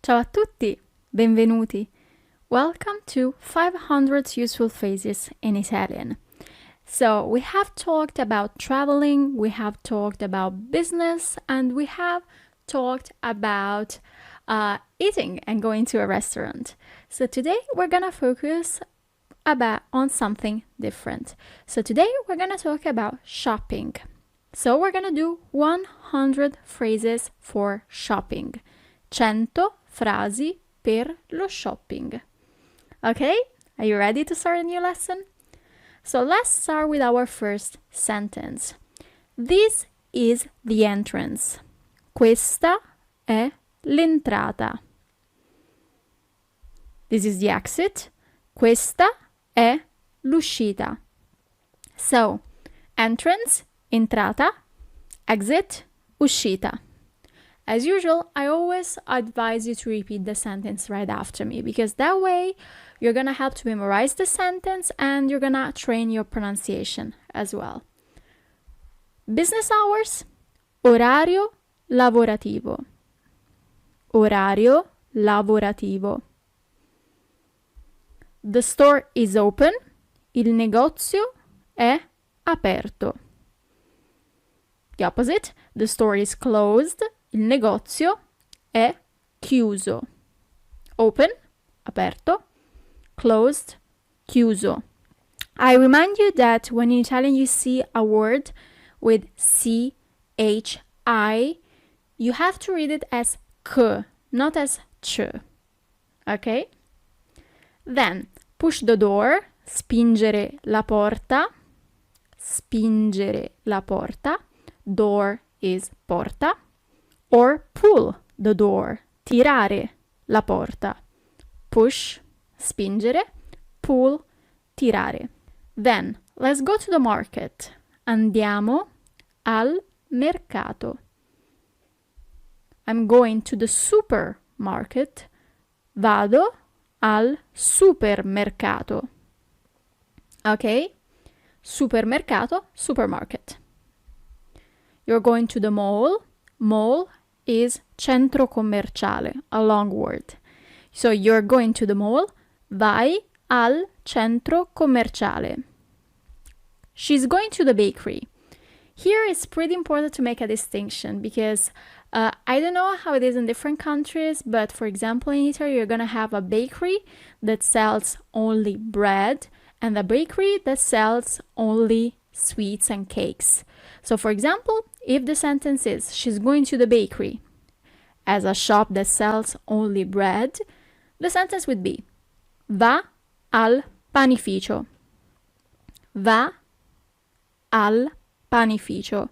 Ciao a tutti, benvenuti. Welcome to 500 useful phrases in Italian. So, we have talked about traveling, we have talked about business, and we have talked about eating and going to a restaurant. So, today we're gonna focus on something different. So, today we're gonna talk about shopping. So, we're gonna do 100 phrases for shopping. 100 frasi per lo shopping. Okay, are you ready to start a new lesson? So let's start with our first sentence. This is the entrance. Questa è l'entrata. This is the exit. Questa è l'uscita. So, entrance, entrata, exit, uscita. As usual, I always advise you to repeat the sentence right after me because that way you're gonna help to memorize the sentence and you're gonna train your pronunciation as well. Business hours, orario lavorativo. Orario lavorativo. The store is open, il negozio è aperto. The opposite, the store is closed, il negozio è chiuso. Open, aperto. Closed, chiuso. I remind you that when in Italian you see a word with C-H-I, you have to read it as K, not as Ch. Okay? Then, push the door, spingere la porta. Spingere la porta. Door is porta. Or pull the door, tirare la porta. Push, spingere, pull, tirare. Then, let's go to the market. Andiamo al mercato. I'm going to the supermarket. Vado al supermercato. Ok? Supermercato, supermarket. You're going to the mall. Mall is centro commerciale, a long word. So you're going to the mall, vai al centro commerciale. She's going to the bakery. Here it's pretty important to make a distinction because I don't know how it is in different countries, but for example in Italy you're gonna have a bakery that sells only bread and a bakery that sells only sweets and cakes. So for example, if the sentence is she's going to the bakery as a shop that sells only bread, the sentence would be va al panificio. Va al panificio.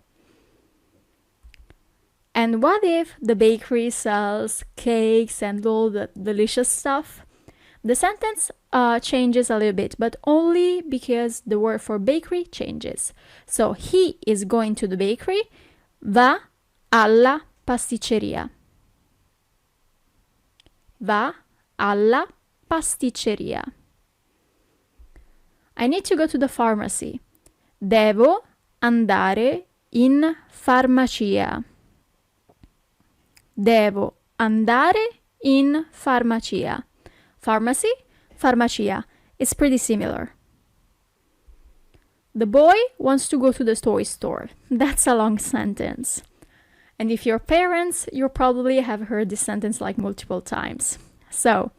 And what if the bakery sells cakes and all the delicious stuff? The sentence changes a little bit, but only because the word for bakery changes. So he is going to the bakery, va alla pasticceria. Va alla pasticceria. I need to go to the pharmacy. Devo andare in farmacia. Devo andare in farmacia. Pharmacy, farmacia. It's pretty similar. The boy wants to go to the toy store. That's a long sentence. And if you're parents, you probably have heard this sentence like multiple times. So,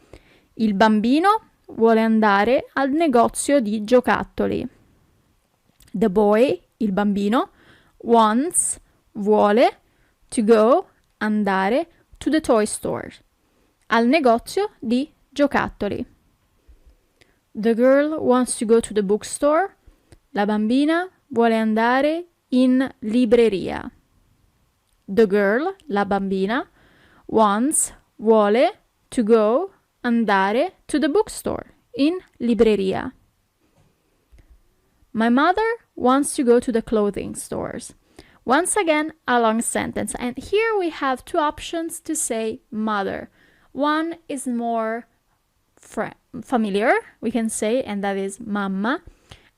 il bambino vuole andare al negozio di giocattoli. The boy, il bambino, wants, vuole, to go, andare, to the toy store. Al negozio di giocattoli. The girl wants to go to the bookstore. La bambina vuole andare in libreria. The girl, la bambina, wants, vuole, to go, andare, to the bookstore, in libreria. My mother wants to go to the clothing stores. Once again, a long sentence. And here we have two options to say mother. One is more familiar, we can say, and that is mamma.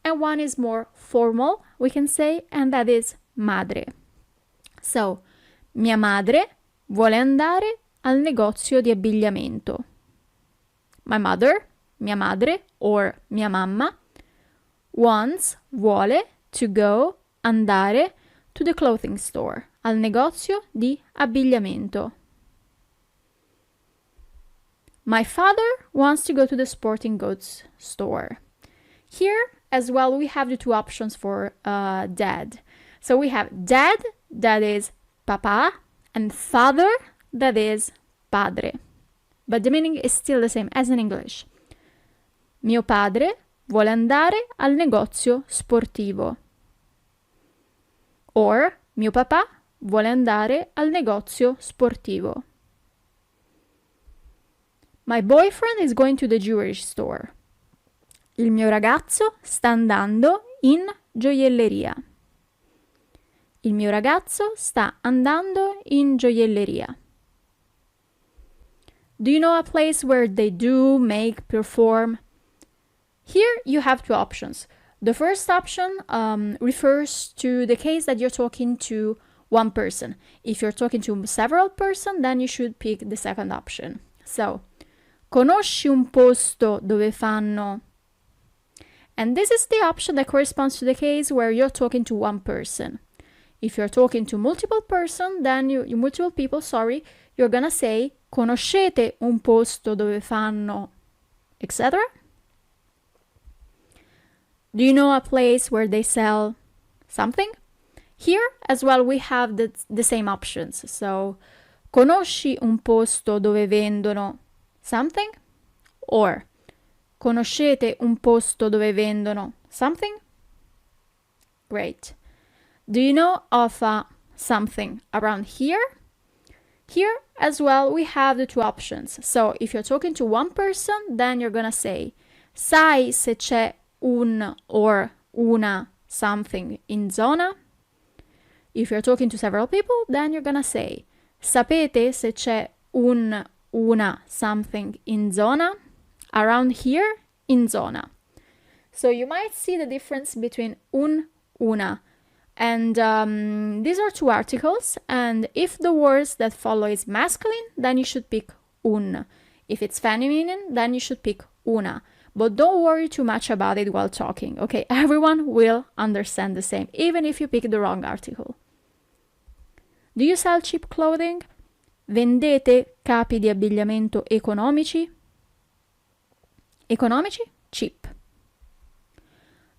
And one is more formal, we can say, and that is madre. So, mia madre vuole andare al negozio di abbigliamento. My mother, mia madre, or mia mamma, wants, vuole, to go, andare, to the clothing store, al negozio di abbigliamento. My father wants to go to the sporting goods store. Here, as well, we have the two options for dad. So we have dad, that is papà, and father, that is padre. But the meaning is still the same as in English. Mio padre vuole andare al negozio sportivo. Or, mio papà vuole andare al negozio sportivo. My boyfriend is going to the jewelry store. Il mio ragazzo sta andando in gioielleria. Il mio ragazzo sta andando in gioielleria. Do you know a place where they do, make, perform? Here you have two options. The first option refers to the case that you're talking to one person. If you're talking to several persons, then you should pick the second option. So, conosci un posto dove fanno... And this is the option that corresponds to the case where you're talking to one person. If you're talking to multiple person, then multiple people, you're gonna say conoscete un posto dove fanno, etc. Do you know a place where they sell something? Here as well we have the same options. So, conosci un posto dove vendono something? Or, conoscete un posto dove vendono something? Great. Do you know of something around here? Here as well we have the two options. So if you're talking to one person, then you're gonna say sai se c'è un or una something in zona. If you're talking to several people, then you're gonna say sapete se c'è un una something in zona. Around here, in zona. So you might see the difference between un, una. And these are two articles, and if the words that follow is masculine, then you should pick un. If it's feminine, then you should pick una. But don't worry too much about it while talking, okay? Everyone will understand the same, even if you pick the wrong article. Do you sell cheap clothing? Vendete capi di abbigliamento economici? Economici? Cheap.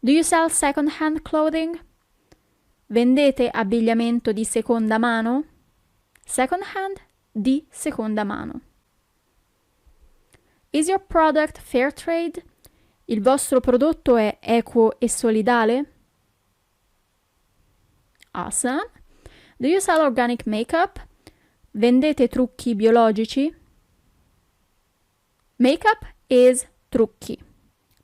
Do you sell second-hand clothing? Vendete abbigliamento di seconda mano? Second-hand, di seconda mano. Is your product fair trade? Il vostro prodotto è equo e solidale? Awesome. Do you sell organic makeup? Vendete trucchi biologici? Makeup is trucchi.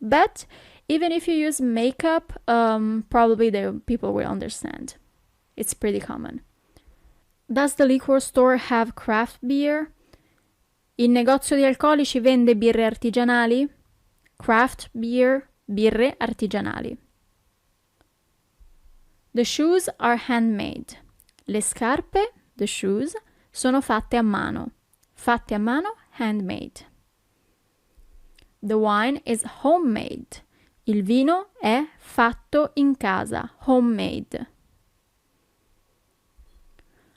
But even if you use makeup, probably the people will understand. It's pretty common. Does the liquor store have craft beer? Il negozio di alcolici vende birre artigianali? Craft beer, birre artigianali. The shoes are handmade. Le scarpe, the shoes, sono fatte a mano. Fatte a mano, handmade. The wine is homemade. Il vino è fatto in casa, homemade.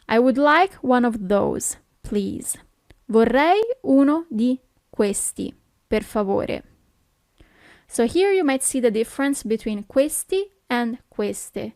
I would like one of those, please. Vorrei uno di questi, per favore. So here you might see the difference between questi and queste.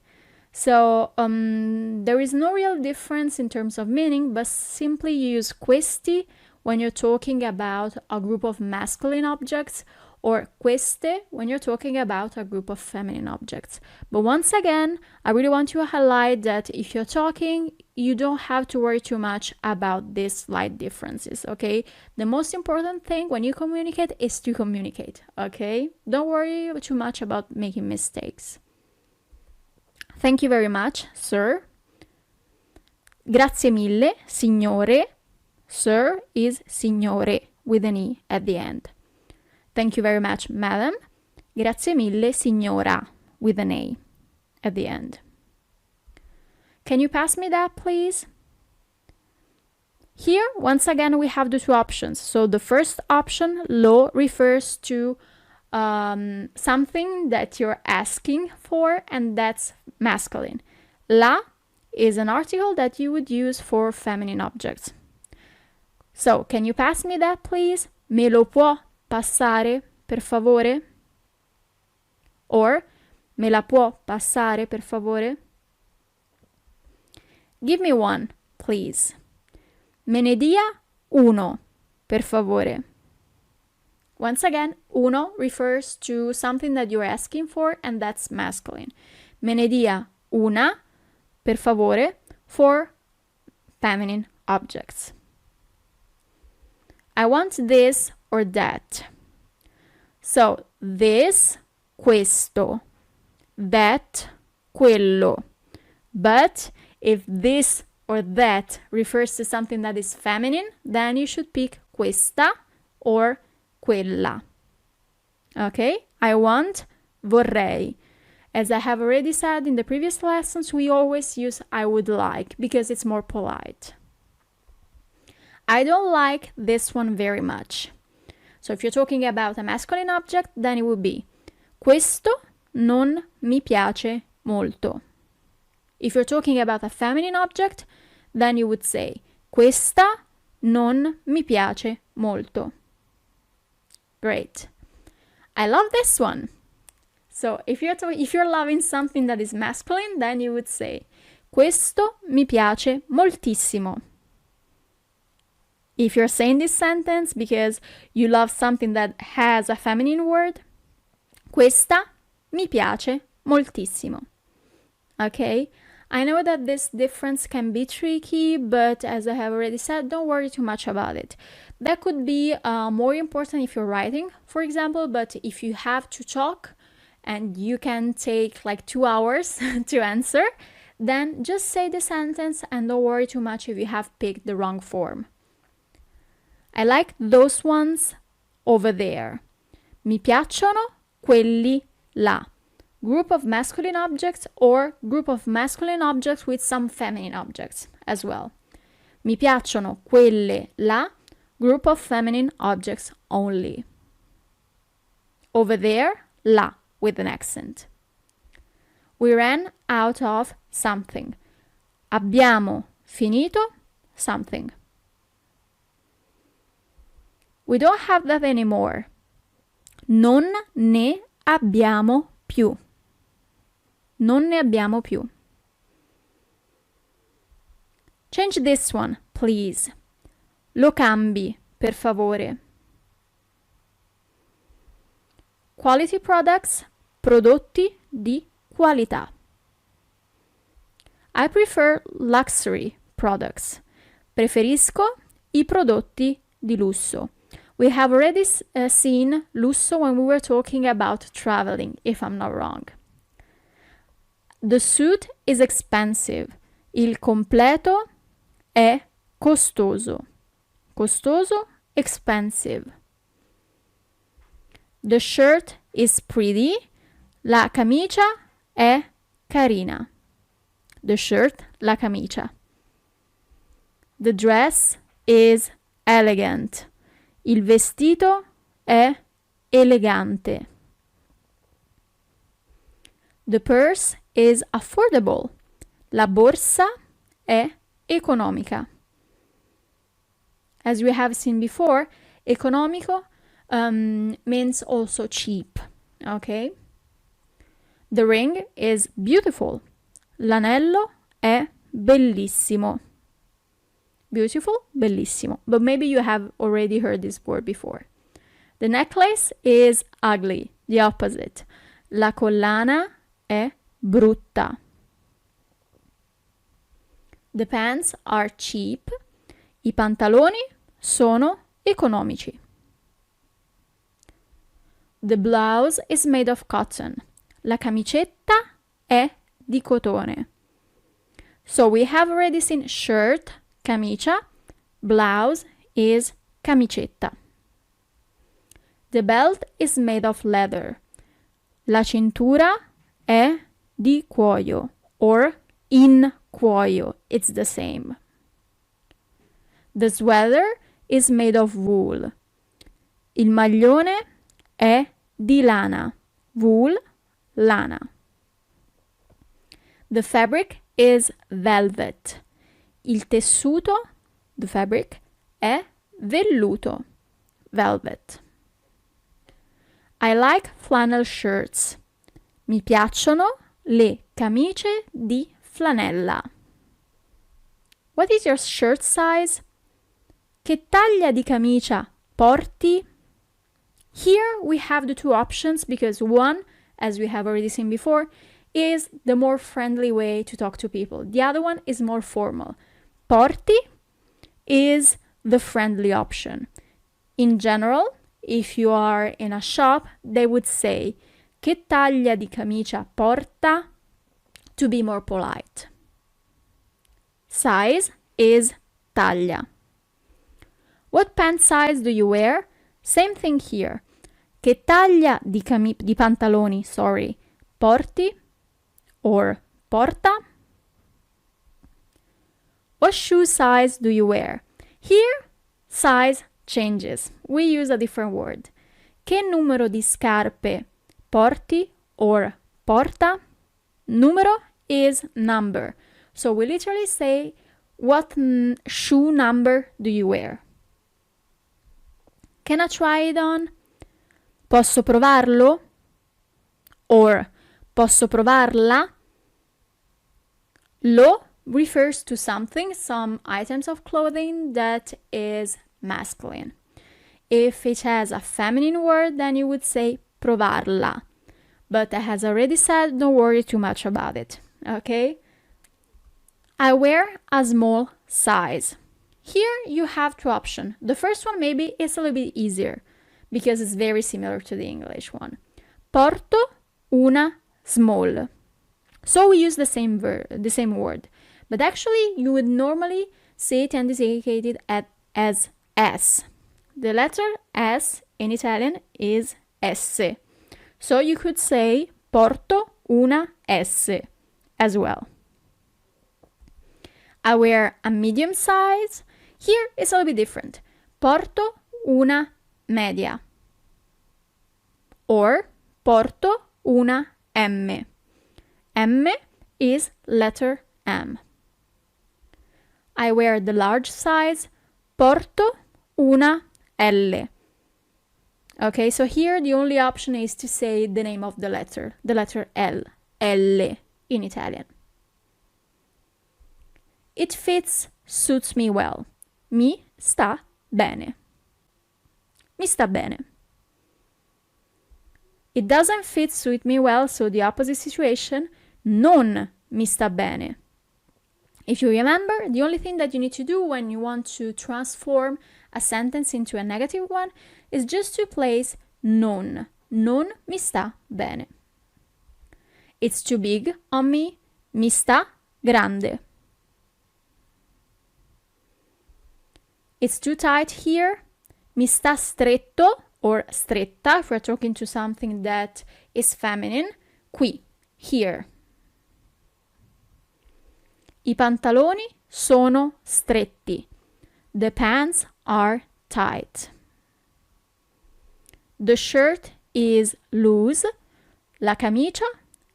So there is no real difference in terms of meaning, but simply use questi when you're talking about a group of masculine objects, or queste when you're talking about a group of feminine objects. But once again, I really want to highlight that if you're talking, you don't have to worry too much about these slight differences, okay? The most important thing when you communicate is to communicate, okay? Don't worry too much about making mistakes. Thank you very much, sir. Grazie mille, signore. Sir is signore with an E at the end. Thank you very much, madam. Grazie mille, signora with an A at the end. Can you pass me that, please? Here, once again, we have the two options. So the first option, lo, refers to something that you're asking for, and that's masculine. La is an article that you would use for feminine objects. So, can you pass me that, please? Me lo può passare, per favore? Or, me la può passare, per favore? Give me one, please. Me ne dia uno, per favore. Once again, uno refers to something that you're asking for, and that's masculine. Me ne dia una, per favore, for feminine objects. I want this or that. So, this, questo. That, quello. But if this or that refers to something that is feminine, then you should pick questa or quella. Okay? I want, vorrei. As I have already said in the previous lessons, we always use I would like because it's more polite. I don't like this one very much. So if you're talking about a masculine object, then it would be questo non mi piace molto. If you're talking about a feminine object, then you would say questa non mi piace molto. Great. I love this one. So if you're loving something that is masculine, then you would say questo mi piace moltissimo. If you're saying this sentence because you love something that has a feminine word, questa mi piace moltissimo. Okay? I know that this difference can be tricky, but as I have already said, don't worry too much about it. That could be more important if you're writing, for example, but if you have to talk and you can take like 2 hours to answer, then just say the sentence and don't worry too much if you have picked the wrong form. I like those ones over there. Mi piacciono quelli là. Group of masculine objects or group of masculine objects with some feminine objects as well. Mi piacciono quelle là. Group of feminine objects only. Over there, là with an accent. We ran out of something. Abbiamo finito something. We don't have that anymore. Non ne abbiamo più. Non ne abbiamo più. Change this one, please. Lo cambi, per favore. Quality products, prodotti di qualità. I prefer luxury products. Preferisco i prodotti di lusso. We have already seen lusso when we were talking about traveling, if I'm not wrong. The suit is expensive. Il completo è costoso. Costoso, expensive. The shirt is pretty. La camicia è carina. The shirt, la camicia. The dress is elegant. Il vestito è elegante. The purse is affordable. La borsa è economica. As we have seen before, economico means also cheap, okay? The ring is beautiful. L'anello è bellissimo. Beautiful, bellissimo. But maybe you have already heard this word before. The necklace is ugly, the opposite. La collana è brutta. The pants are cheap. I pantaloni sono economici. The blouse is made of cotton. La camicetta è di cotone. So we have already seen shirt, camicia, blouse is camicetta. The belt is made of leather. La cintura è di cuoio or in cuoio. It's the same. The sweater is made of wool. Il maglione è di lana. Wool, lana. The fabric is velvet. Il tessuto, the fabric, è velluto. Velvet. I like flannel shirts. Mi piacciono le camicie di flanella. What is your shirt size? Che taglia di camicia porti? Here we have the two options because one, as we have already seen before, is the more friendly way to talk to people. The other one is more formal. Porti is the friendly option. In general, if you are in a shop, they would say che taglia di camicia porta to be more polite. Size is taglia. What pant size do you wear? Same thing here. Che taglia di pantaloni, porti or porta? What shoe size do you wear? Here, size changes. We use a different word. Che numero di scarpe porti or porta? Numero is number. So we literally say, what shoe number do you wear? Can I try it on? Posso provarlo? Or posso provarla? Lo refers to something, some items of clothing that is masculine. If it has a feminine word, then you would say provarla. But as I already said, don't worry too much about it, okay? I wear a small size. Here you have two options. The first one maybe is a little bit easier because it's very similar to the English one. Porto una small. So we use the same word. But actually you would normally say it and indicate it as S. The letter S in Italian is S. So you could say porto una S as well. I wear a medium size. Here it's a little bit different. Porto una media. Or porto una M. M is letter M. I wear the large size. Porto una L. Okay, so here the only option is to say the name of the letter L. L in Italian. It fits, suits me well. Mi sta bene. Mi sta bene. It doesn't fit, suit me well, so the opposite situation, non mi sta bene. If you remember, the only thing that you need to do when you want to transform a sentence into a negative one is just to place non. Non mi sta bene. It's too big on me. Mi sta grande. It's too tight here. Mi sta stretto or stretta if we're talking to something that is feminine. Qui, here. I pantaloni sono stretti. The pants are tight. The shirt is loose. La camicia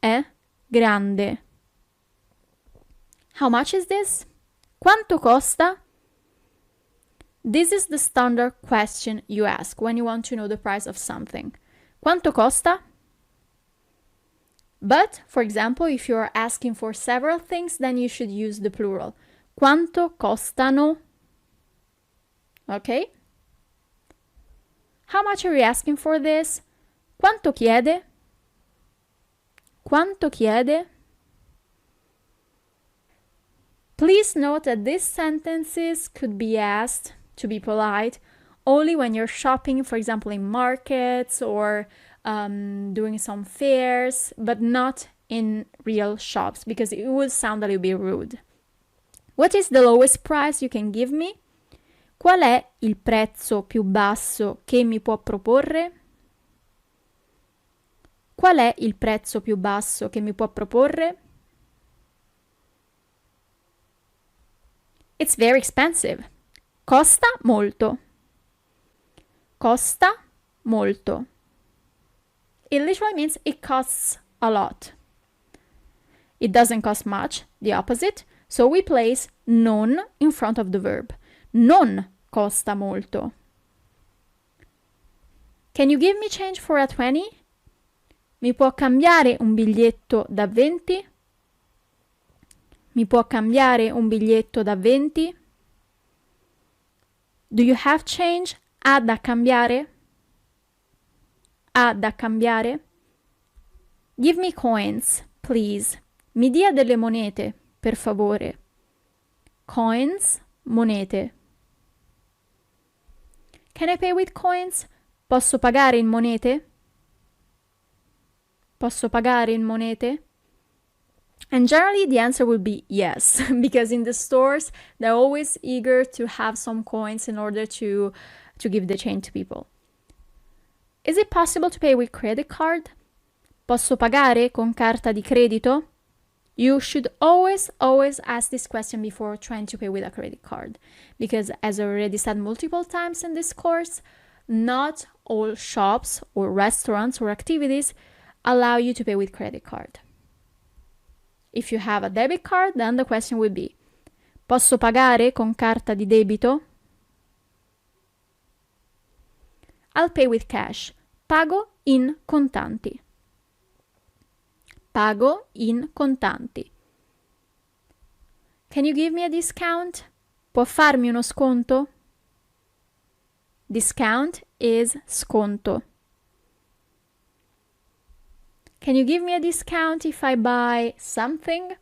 è grande. How much is this? Quanto costa? This is the standard question you ask when you want to know the price of something. Quanto costa? But, for example, if you are asking for several things, then you should use the plural. Quanto costano? Okay? How much are you asking for this? Quanto chiede? Quanto chiede? Please note that these sentences could be asked, to be polite, only when you're shopping, for example, in markets or doing some fairs, but not in real shops, because it would sound a little bit rude. What is the lowest price you can give me? Qual è il prezzo più basso che mi può proporre? Qual è il prezzo più basso che mi può proporre? It's very expensive. Costa molto. Costa molto. It literally means it costs a lot. It doesn't cost much, the opposite, so we place non in front of the verb. Non costa molto. Can you give me change for a 20? Mi può cambiare un biglietto da 20? Mi può cambiare un biglietto da 20? Do you have change? Ha da cambiare? Ha da cambiare? Give me coins, please. Mi dia delle monete, per favore. Coins, monete. Can I pay with coins? Posso pagare in monete? Posso pagare in monete? And generally the answer will be yes, because in the stores they're always eager to have some coins in order to give the change to people. Is it possible to pay with credit card? Posso pagare con carta di credito? You should always ask this question before trying to pay with a credit card, because as I already said multiple times in this course, not all shops or restaurants or activities allow you to pay with credit card. If you have a debit card, then the question would be, posso pagare con carta di debito? I'll pay with cash. Pago in contanti. Pago in contanti. Can you give me a discount? Può farmi uno sconto? Discount is sconto. Can you give me a discount if I buy something?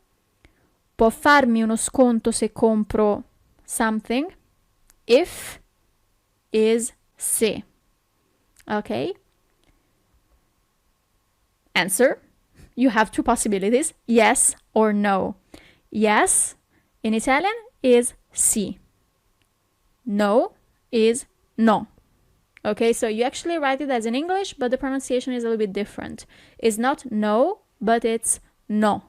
Può farmi uno sconto se compro something? If is se. Okay? Answer. You have two possibilities, yes or no. Yes in Italian is sì. No is no. Okay, so you actually write it as in English, but the pronunciation is a little bit different. It's not no, but it's no.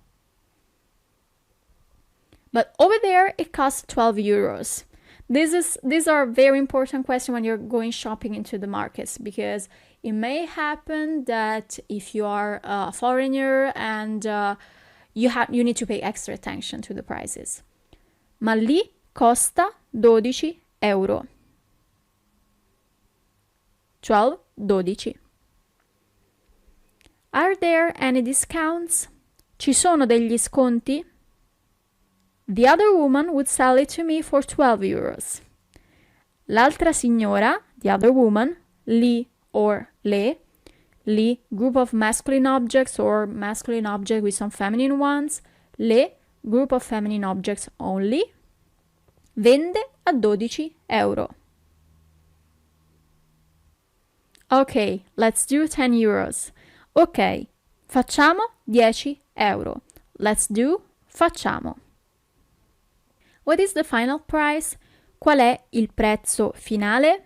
But over there, it costs 12 euros. These are very important questions when you're going shopping into the markets, because it may happen that if you are a foreigner and you need to pay extra attention to the prices. Ma lì costa 12 euro. 12. Are there any discounts? Ci sono degli sconti? The other woman would sell it to me for 12 euros. L'altra signora, the other woman, li or le, li, group of masculine objects or masculine object with some feminine ones, le, group of feminine objects only, vende a 12 euro. Ok, let's do 10 euros. Ok, facciamo 10 euro. Let's do, facciamo. What is the final price? Qual è il prezzo finale?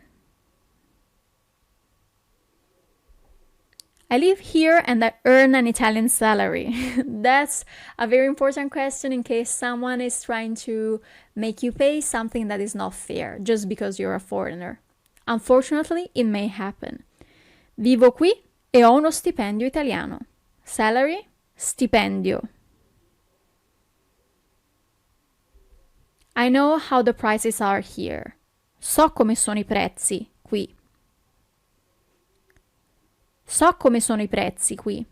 I live here and I earn an Italian salary. That's a very important question in case someone is trying to make you pay something that is not fair just because you're a foreigner. Unfortunately, it may happen. Vivo qui e ho uno stipendio italiano. Salary, stipendio. I know how the prices are here. So come sono i prezzi qui. So come sono i prezzi qui.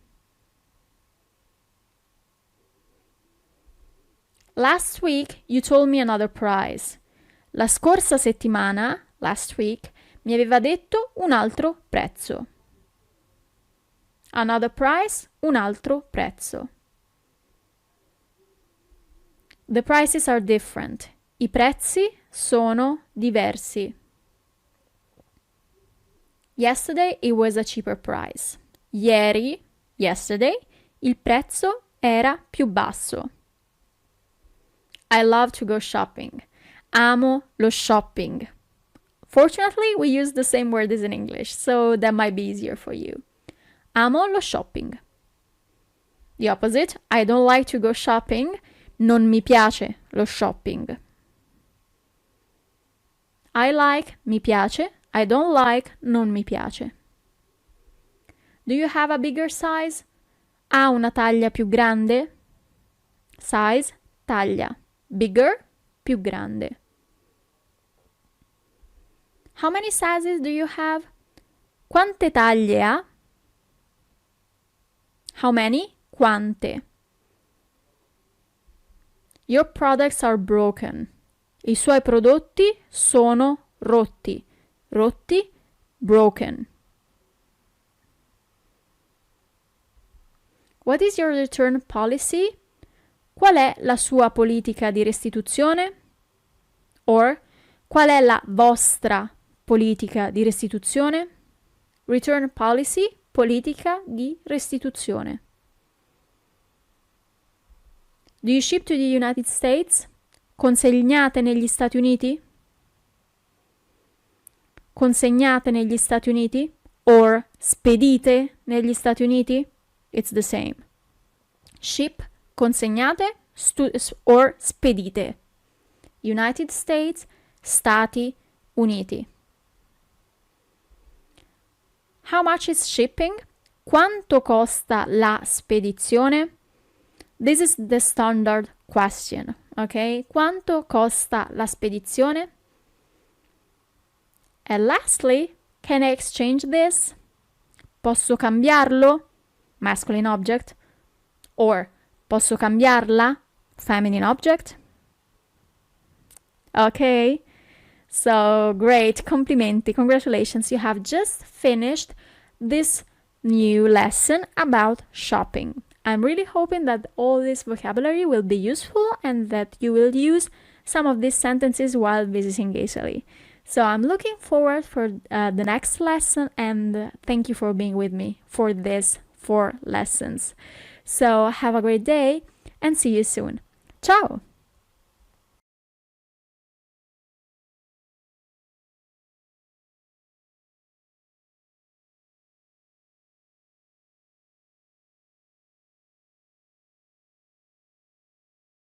Last week you told me another price. La scorsa settimana, last week, mi aveva detto un altro prezzo. Another price, un altro prezzo. The prices are different. I prezzi sono diversi. Yesterday it was a cheaper price. Ieri, yesterday, il prezzo era più basso. I love to go shopping. Amo lo shopping. Fortunately, we use the same word as in English, so that might be easier for you. Amo lo shopping. The opposite, I don't like to go shopping. Non mi piace lo shopping. I like, mi piace. I don't like, non mi piace. Do you have a bigger size? Ha una taglia più grande? Size, taglia. Bigger, più grande. How many sizes do you have? Quante taglie ha? How many? Quante. Your products are broken. I suoi prodotti sono rotti. Rotti, broken. What is your return policy? Qual è la sua politica di restituzione? Or, qual è la vostra politica di restituzione? Return policy, politica di restituzione. Do you ship to the United States? Consegnate negli Stati Uniti? Consegnate negli Stati Uniti? Or spedite negli Stati Uniti? It's the same. Ship, consegnate, or spedite. United States, Stati Uniti. How much is shipping? Quanto costa la spedizione? This is the standard question, ok? Quanto costa la spedizione? And lastly, can I exchange this? Posso cambiarlo? Masculine object. Or posso cambiarla? Feminine object. Okay, so great, complimenti, congratulations, you have just finished this new lesson about shopping. I'm really hoping that all this vocabulary will be useful and that you will use some of these sentences while visiting Italy. So I'm looking forward for the next lesson, and thank you for being with me for these 4 lessons. So have a great day and see you soon. Ciao!